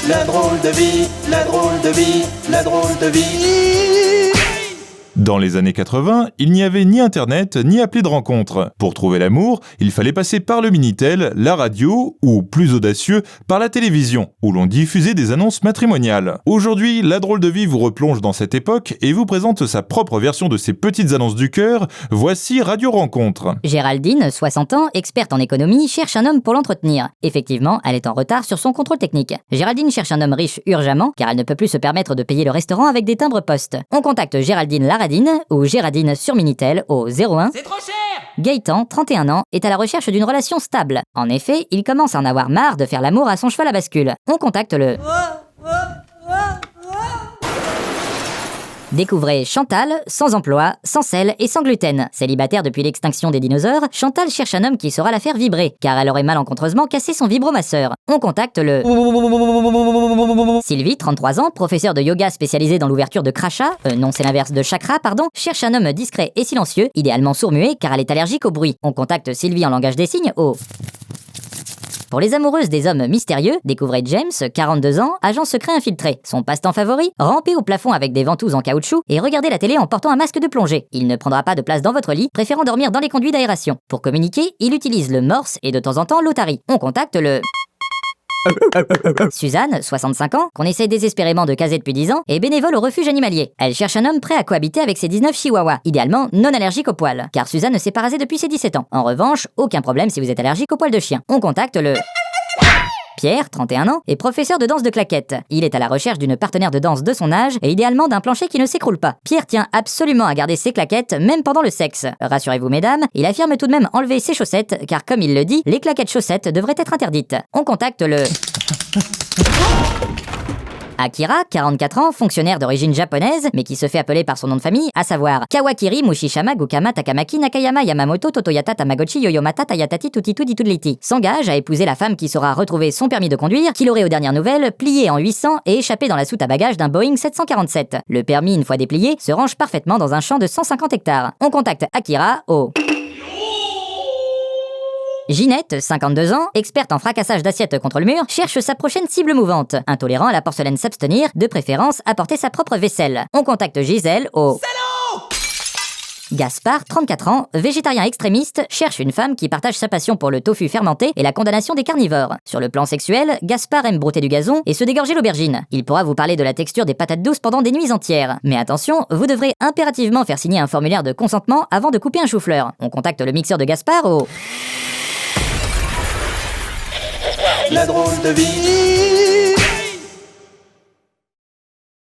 la drôle de vie, la drôle de vie, la drôle de vie. Dans les années 80, il n'y avait ni internet ni appli de rencontre. Pour trouver l'amour, il fallait passer par le Minitel, la radio ou, plus audacieux, par la télévision, où l'on diffusait des annonces matrimoniales. Aujourd'hui, La Drôle de Vie vous replonge dans cette époque et vous présente sa propre version de ces petites annonces du cœur. Voici Radio Rencontre. Géraldine, 60 ans, experte en économie, cherche un homme pour l'entretenir. Effectivement, elle est en retard sur son contrôle technique. Géraldine cherche un homme riche urgemment, car elle ne peut plus se permettre de payer le restaurant avec des timbres poste. On contacte Géraldine Laradine ou Géraldine sur Minitel au 01. C'est trop cher! Gaëtan, 31 ans, est à la recherche d'une relation stable. En effet, il commence à en avoir marre de faire l'amour à son cheval à bascule. On contacte le... Découvrez Chantal, sans emploi, sans sel et sans gluten. Célibataire depuis l'extinction des dinosaures, Chantal cherche un homme qui saura la faire vibrer, car elle aurait malencontreusement cassé son vibromasseur. On contacte le... Sylvie, 33 ans, professeure de yoga spécialisée dans l'ouverture de crachats, non c'est l'inverse de chakra, pardon, cherche un homme discret et silencieux, idéalement sourd-muet car elle est allergique au bruit. On contacte Sylvie en langage des signes au... Pour les amoureuses des hommes mystérieux, découvrez James, 42 ans, agent secret infiltré. Son passe-temps favori, ramper au plafond avec des ventouses en caoutchouc et regarder la télé en portant un masque de plongée. Il ne prendra pas de place dans votre lit, préférant dormir dans les conduits d'aération. Pour communiquer, il utilise le morse et de temps en temps l'otari. On contacte le... Suzanne, 65 ans, qu'on essaie désespérément de caser depuis 10 ans, est bénévole au refuge animalier. Elle cherche un homme prêt à cohabiter avec ses 19 chihuahuas, idéalement non allergique aux poils, car Suzanne ne s'est pas rasée depuis ses 17 ans. En revanche, aucun problème si vous êtes allergique aux poils de chien. On contacte le... Pierre, 31 ans, est professeur de danse de claquettes. Il est à la recherche d'une partenaire de danse de son âge et idéalement d'un plancher qui ne s'écroule pas. Pierre tient absolument à garder ses claquettes, même pendant le sexe. Rassurez-vous mesdames, il affirme tout de même enlever ses chaussettes, car comme il le dit, les claquettes chaussettes devraient être interdites. On contacte le... Akira, 44 ans, fonctionnaire d'origine japonaise, mais qui se fait appeler par son nom de famille, à savoir Kawakiri Mushishama Gukama Takamaki Nakayama Yamamoto Totoyata Tamagotchi Yoyomata Tayatati Tutitu Ditudliti, s'engage à épouser la femme qui saura retrouver son permis de conduire, qu'il aurait aux dernières nouvelles plié en 800 et échappé dans la soute à bagages d'un Boeing 747. Le permis, une fois déplié, se range parfaitement dans un champ de 150 hectares. On contacte Akira au... Ginette, 52 ans, experte en fracassage d'assiettes contre le mur, cherche sa prochaine cible mouvante. Intolérant à la porcelaine s'abstenir, de préférence apporter sa propre vaisselle. On contacte Gisèle au... Salaud! Gaspard, 34 ans, végétarien extrémiste, cherche une femme qui partage sa passion pour le tofu fermenté et la condamnation des carnivores. Sur le plan sexuel, Gaspard aime brouter du gazon et se dégorger l'aubergine. Il pourra vous parler de la texture des patates douces pendant des nuits entières. Mais attention, vous devrez impérativement faire signer un formulaire de consentement avant de couper un chou-fleur. On contacte le mixeur de Gaspard au... La drôle de vie.